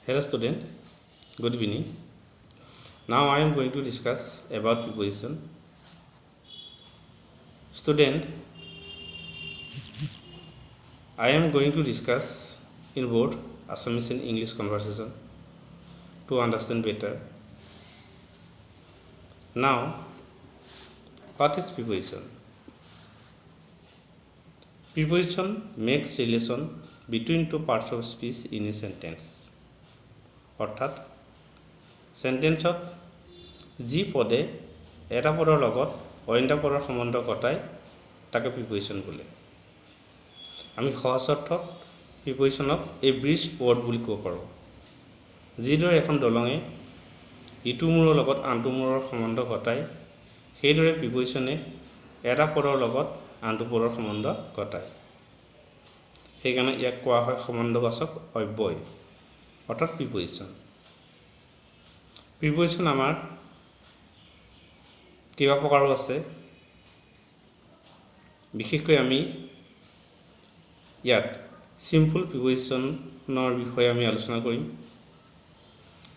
Hello student, good evening. Now I am going to discuss about preposition. Student, I am going to discuss in both Assamese and English conversation to understand better. Now, what is preposition? Preposition makes relation between two parts of speech in a sentence. অৰ্থাৎ সেন্টেন্সত যি পদে এটা পদৰ লগত অন্য পদৰ সম্বন্ধ ঘটায় তাকে প্ৰিপজিশ্যন বোলে। আমি সহজ অৰ্থত প্ৰিপজিশ্যনক এ ব্ৰিজ ৱৰ্ড বুলি ক'ব পাৰোঁ। যিদৰে এখন দলঙে ইটো মূৰৰ লগত আনটো মূৰৰ সম্বন্ধ ঘটায় সেইদৰে প্ৰিপজিশ্যনে এটা পদৰ লগত আনটো পদৰ সম্বন্ধ ঘটায়। সেইকাৰণে ইয়াক কোৱা হয় সম্বন্ধবাচক অব্যয় অৰ্থাৎ প্ৰিপজিশ্যন। প্ৰিপজিশ্যন আমাৰ কেইবা প্ৰকাৰো আছে। বিশেষকৈ আমি ইয়াত সিম্পল প্ৰিপজিশ্যনৰ বিষয়ে আমি আলোচনা কৰিম।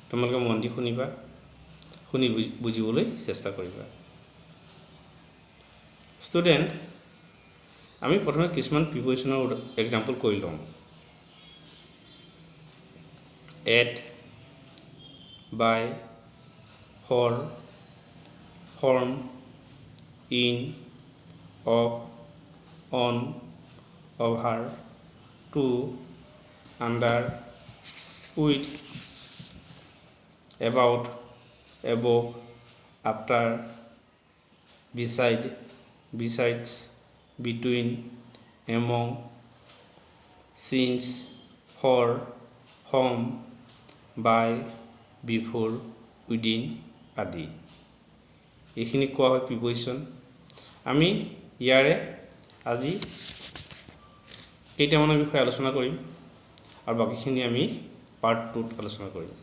তোমালোকে মন দি শুনিবা, শুনি বুজিবলৈ চেষ্টা কৰিবা। ষ্টুডেণ্ট, আমি প্ৰথমে কিছুমান প্ৰিপজিশ্যনৰ এক্সাম্পল কৰি লওঁ। at, by, for, from, in, of, on, over, to, under, with, about, above, after, beside, besides, between, among, since, for, whom, by, before, within আদি। এইখিনি কোৱা হয় প্ৰিপজিশ্যন। আমি ইয়াৰে আজি কেইটামানৰ বিষয়ে আলোচনা কৰিম আৰু বাকীখিনি আমি পাৰ্ট 2ত আলোচনা কৰিম।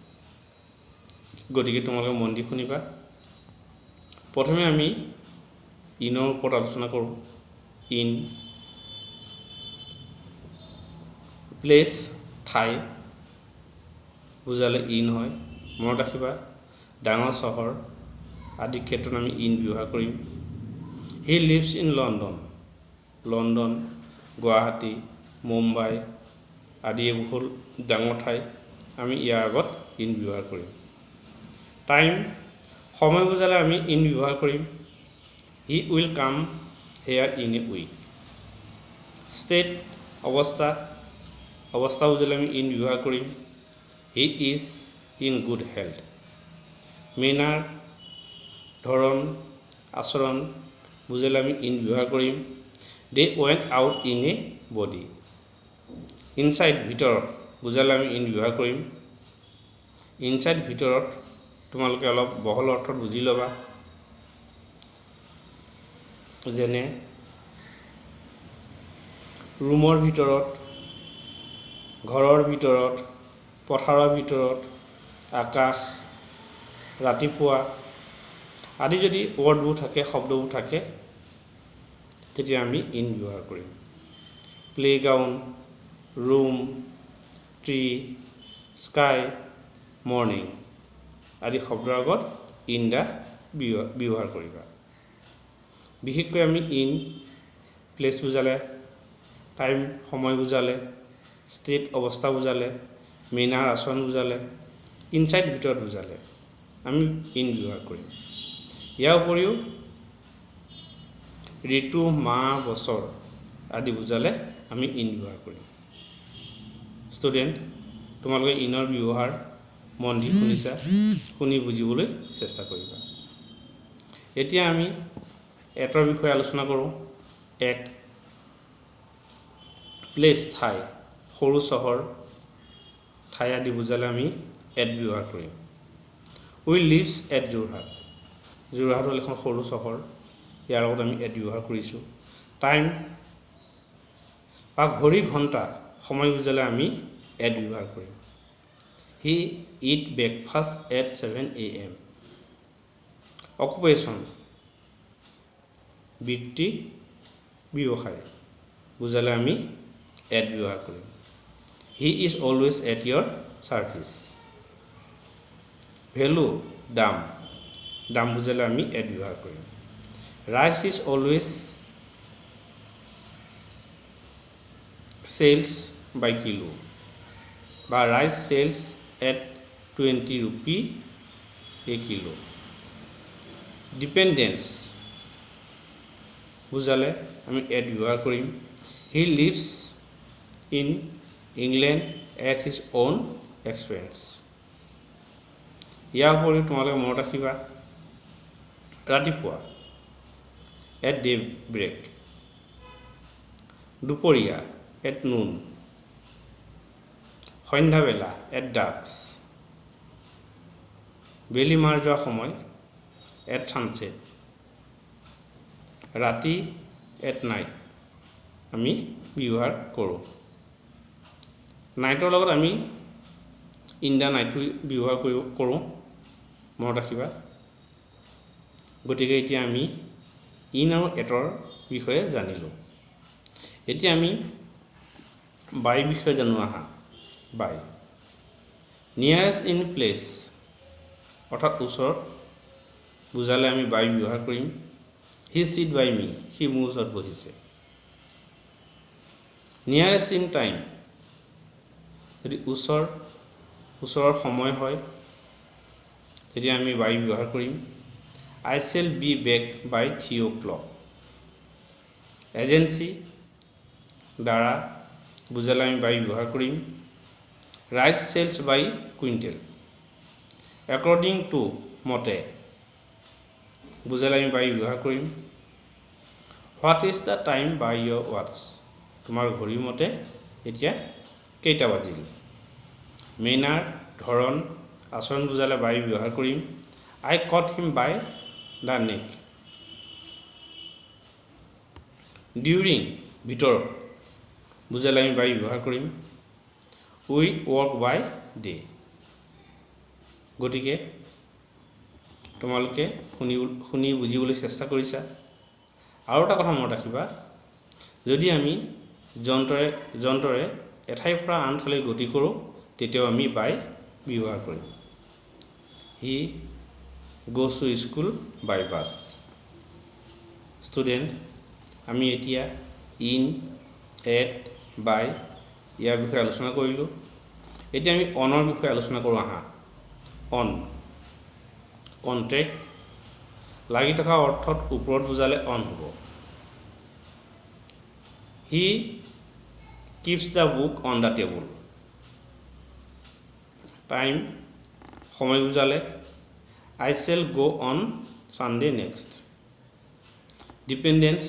গতিকে তোমালোকে মন দি শুনিবা। প্ৰথমে আমি ইনৰ ওপৰত আলোচনা কৰোঁ। ইন, প্লেচ ঠাই বুজালে ইন হয়। মনত ৰাখিবা, ডাঙৰ চহৰ আদি ক্ষেত্ৰত আমি ইন ব্যৱহাৰ কৰিম। He lives in London, London, Guwahati, Mumbai আদি এইবোৰ হ'ল ডাঙৰ ঠাই, আমি ইয়াৰ আগত ইন ব্যৱহাৰ কৰিম। টাইম, সময় বুজালে আমি ইন ব্যৱহাৰ কৰিম। He will come here in a week. State, অৱস্থা, অৱস্থা বুজালে আমি ইন ব্যৱহাৰ কৰিম। He is in good health. Manner, ধৰণ, আচৰণ বুজালে আমি ইন ব্যৱহাৰ কৰিম। They went out in a body. Inside, ভিতৰত বুজালে আমি ইন ব্যৱহাৰ কৰিম। ইনচাইড, ভিতৰত তোমালোকে অলপ বহল অৰ্থত বুজি ল'বা। যেনে ৰুমৰ ভিতৰত, ঘৰৰ ভিতৰত, পথাৰৰ ভিতৰত, আকাশ, ৰাতিপুৱা আদি যদি ৱৰ্ডবোৰ থাকে, শব্দবোৰ থাকে, তেতিয়া আমি ইন ব্যৱহাৰ কৰিম। Playground, room, tree, sky, morning আদি শব্দৰ আগত ইন দা ব্যৱহাৰ কৰিবা। বিশেষকৈ আমি ইন প্লেচ বুজালে, টাইম সময় বুজালে, ষ্টেট অৱস্থা বুজালে, মেনাৰ আচৰণ বুজালে, ইনচাইড ভিতৰত বুজালে আমি ইন ব্যৱহাৰ কৰিম। ইয়াৰ উপৰিও ঋতু, মাহ, বছৰ আদি বুজালে আমি ইন ব্যৱহাৰ কৰিম। ষ্টুডেণ্ট, তোমালোকে ইনৰ ব্যৱহাৰ মন দি শুনিছা, শুনি বুজিবলৈ চেষ্টা কৰিবা। এতিয়া আমি এটৰ বিষয়ে আলোচনা কৰোঁ। এট, প্লেচ ঠাই, সৰু চহৰ ঠাই আদি বুজালে আমি এট ব্যৱহাৰ কৰিম। উই লিভছ এট যোৰহাট, যোৰহাট হ'ল এখন সৰু চহৰ, ইয়াৰ লগত আমি এট ব্যৱহাৰ কৰিছোঁ। টাইম বা ঘড়ী, ঘণ্টা, সময় বুজালে আমি এট ব্যৱহাৰ কৰিম। He eat breakfast at 7 AM। Occupation, বৃত্তি, ব্যৱসায় বুজালে আমি এট ব্যৱহাৰ কৰিম। He is always at your service. Value দাম দাম বুজালে আমি এট ব্যৱহাৰ কৰিম rice is always sells by kilo বা rice sells at 20 rupee a kilo dependence বুজালে আমি এট ব্যৱহাৰ কৰিম he lives in England at his own expense ইয়াৰ উপৰিও তোমালোকে মনত ৰাখিবা ৰাতিপুৱা এট ডে ব্ৰেক দুপৰীয়া এট নুন সন্ধ্যাবেলা এট ডাক্স বেলি মাৰ যোৱা সময় এট সানসেট ৰাতি এট নাইট আমি ব্যৱহাৰ কৰোঁ নাইটৰ লগত আমি ইন দা নাইট ব্যৱহাৰ কৰোঁ মনত ৰাখিবা গতিকে এতিয়া আমি ইন আৰু এটৰ বিষয়ে জানিলোঁ এতিয়া আমি বাই বিষয়ে জানো আহা বাই নিয়াৰেষ্ট ইন প্লেচ অৰ্থাৎ ওচৰত বুজালে আমি বাই ব্যৱহাৰ কৰিম হি সিট বাই মি সি মোৰ ওচৰত বহিছে নিয়াৰেষ্ট ইন টাইম যদি ওচৰৰ সময় হয় তেতিয়া আমি বাই ব্যৱহাৰ কৰিম I shall be back by 3 o'clock agency দ্বাৰা বুজালে আমি বাই ব্যৱহাৰ কৰিম rice sales by quintal according to মতে বুজালে আমি বাই ব্যৱহাৰ কৰিম what is the time by your ৱাটচ তোমাৰ ঘড়ী মতে এতিয়া কেইটা বাজিল মেনাৰ ধৰণ আচৰণ বুজালে বাই ব্যৱহাৰ কৰিম I caught him by the neck during ভিতৰত বুজালে আমি বাই ব্যৱহাৰ কৰিম we work by day গতিকে তোমালোকে শুনি বুজিবলৈ চেষ্টা কৰিছা আৰু এটা কথা মনত ৰাখিবা যদি আমি যন্ত্ৰৰে এঠাইৰ পৰা আন ঠাইলৈ গতি কৰোঁ তেতিয়াও আমি বাই ব্যৱহাৰ কৰিম হি goes to school by bus student আমি এতিয়া in at by ইয়াৰ বিষয়ে আলোচনা কৰিলোঁ এতিয়া আমি অনৰ বিষয়ে আলোচনা কৰোঁ আহা অন কন্ট্ৰেক্ট লাগি থকা অৰ্থত ওপৰত বুজালে অন হ'ব হি keeps the book on the table time সময় বুজালে I shall go on Sunday next dependence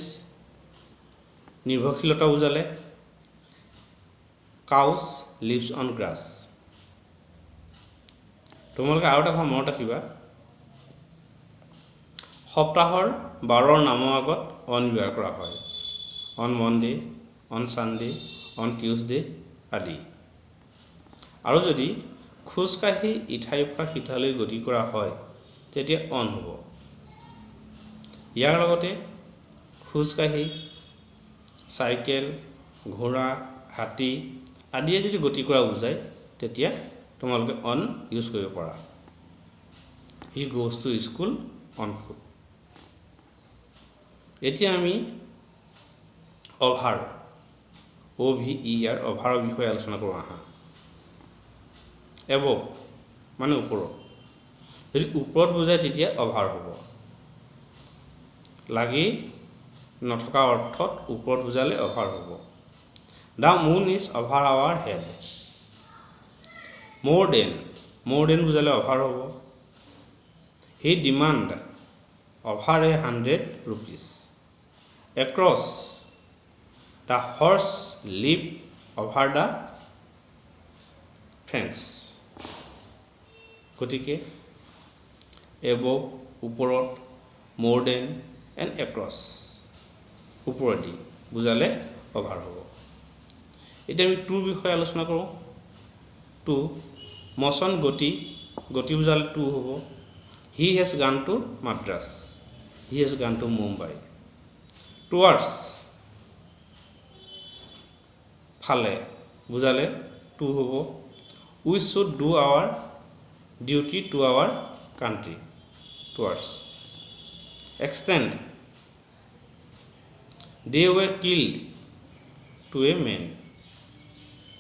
নিৰ্ভৰশীলতা বুজালে cows lives on grass তোমালোকে আৰু এটা কথা মনত ৰাখিবা সপ্তাহৰ 12ৰ নামৰ আগত অন ব্যৱহাৰ কৰা হয় on Monday on Sunday on Tuesday আদি আৰু যদি খোজকাঢ়ি ইঠাইৰ পৰা সিঠাইলৈ গতি কৰা হয় তেতিয়া অন হ'ব ইয়াৰ লগতে খোজকাঢ়ি সাইকেল ঘোঁৰা হাতী আদিয়ে যদি গতি কৰা বুজায় তেতিয়া তোমালোকে অন ইউজ কৰিব পাৰা he goes to school on foot এতিয়া আমি অভাৰ OVER অভাৰৰ বিষয়ে আলোচনা কৰোঁ আহা এবভ মানে ওপৰত যদি ওপৰত বুজায় তেতিয়া অভাৰ হ'ব লাগি নথকা অৰ্থত ওপৰত বুজালে অভাৰ হ'ব the moon is over our head more than বুজালে অভাৰ হ'ব he demand over 100 rupees across the horse leap over the fence গতিকে above ওপৰত more than and across ওপৰেদি বুজালে অভাৰ হ'ব এতিয়া আমি টু বিষয়ে আলোচনা কৰোঁ টু মোশন গতি বুজালে টু হ'ব he has gone to Madras he has gone to Mumbai towards ফালে বুজালে টু হ'ব we should do our duty to our country towards. Extent, they were killed to a man.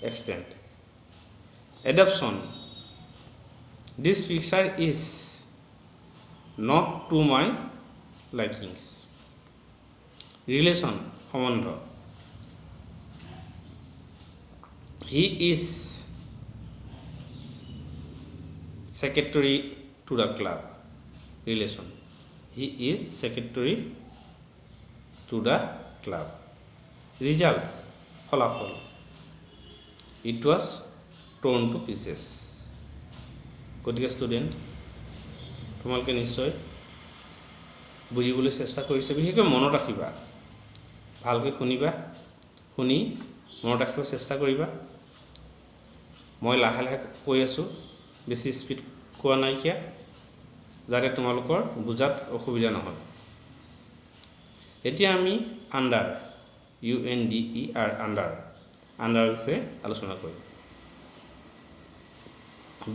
Extent. Adoption, this picture is not to my likings. Relation, সম্বন্ধ, he is secretary to the club. Relation, he is secretary to the club. Result, ফলাফল, it was torn to pieces. গতিকে student তোমালোকে নিশ্চয় বুজিবলৈ চেষ্টা কৰিছে, বিশেষকৈ মনত ৰাখিবা, ভালকৈ শুনিবা, শুনি মনত ৰাখিব চেষ্টা কৰিবা। মই লাহে লাহে কৈ আছোঁ, বেছি স্পীড কোৱা নাইকিয়া, যাতে তোমালোকৰ বুজাত অসুবিধা নহয়। এতিয়া আমি আণ্ডাৰ, UNDER, আণ্ডাৰ বিষয়ে আলোচনা কৰিম।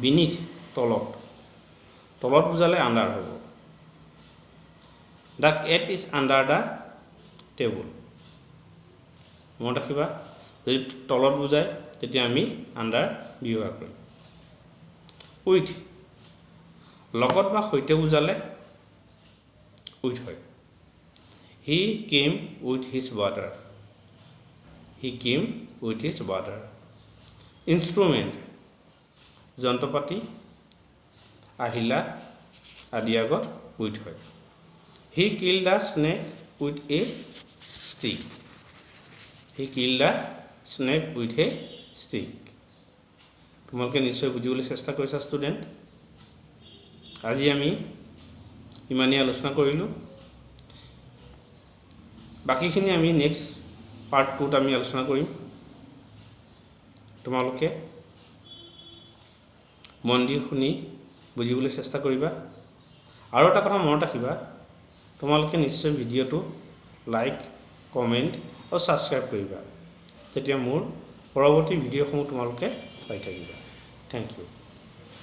বিনিথ, তলত, তলত বুজালে আণ্ডাৰ হ'ব। The cat is under the table. মনত ৰাখিবা, যদি তলত বুজায় তেতিয়া আমি আণ্ডাৰ ব্যৱহাৰ কৰিম। উইথ, লগত বা সৈতে বুজালে উইথ হয়। He came with his water. He came with his water. Instrument, যন্ত্ৰপাতি, আহিলা আদি আগত উইথ হয়। He kill the snake with a stick. He kill the snake with a stick. তোমালোকে নিশ্চয় বুজিবলৈ চেষ্টা কৰিছা ষ্টুডেণ্ট। আজি আমি ইমানেই আলোচনা কৰিলোঁ, বাকীখিনি আমি নেক্সট পাৰ্ট 2ত আমি আলোচনা কৰিম। তোমালোকে মন দি শুনি বুজিবলৈ চেষ্টা কৰিবা। আৰু এটা কথা মনত ৰাখিবা, তোমালোকে নিশ্চয় ভিডিঅ'টো লাইক, কমেণ্ট আৰু ছাবস্ক্ৰাইব কৰিবা, তেতিয়া মোৰ পৰৱৰ্তী ভিডিঅ'সমূহ তোমালোকে পাই থাকিবা। Thank U.